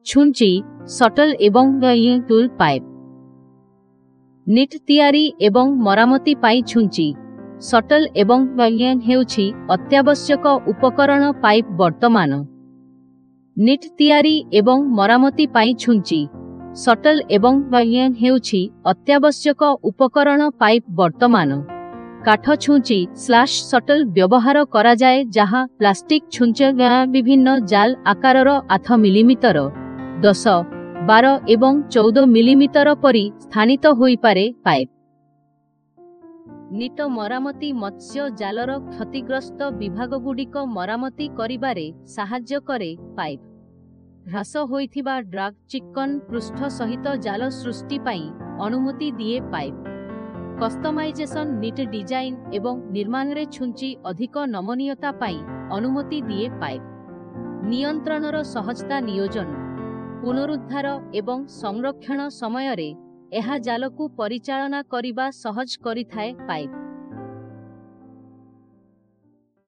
छुंची subtle एवं tool pipe. Knit तैयारी एवं मरामती पाई छुंची सटल एवं हेउछि अत्यावश्यक उपकरण पाइप। वर्तमान निट तैयारी एवं मरामती पाई छुंची सटल एवं हेउछि अत्यावश्यक उपकरण पाइप। वर्तमान काठ छुंची स्लैश सटल व्यवहार करा जाए जहां प्लास्टिक छुंच विभिन्न जाल आकारर 8 मिलीमीटर 10, 12 एवं 14 मिलीमीटर परी स्थानित होई पारे। पाइप निट मरामती मत्स्य जालर क्षतिग्रस्त विभागगुड़िक मरामती करिबारे साहाय्य करे। पाइप ह्रास होइथिबा ड्राग चिकन पृष्ठ सहित जाल सृष्टि पाई अनुमति दिए। पाइप कस्टमाइजेशन निट डिजाइन एवं निर्माण रे छुंची अधिक नमनीयता पाई अनुमति दिए। पाइप नियंत्रणर सहजता नियोजन पुनरुद्धार एवं संरक्षण समय रे एहा जालकु परिचालना करिबा सहज करिथाए। पाइप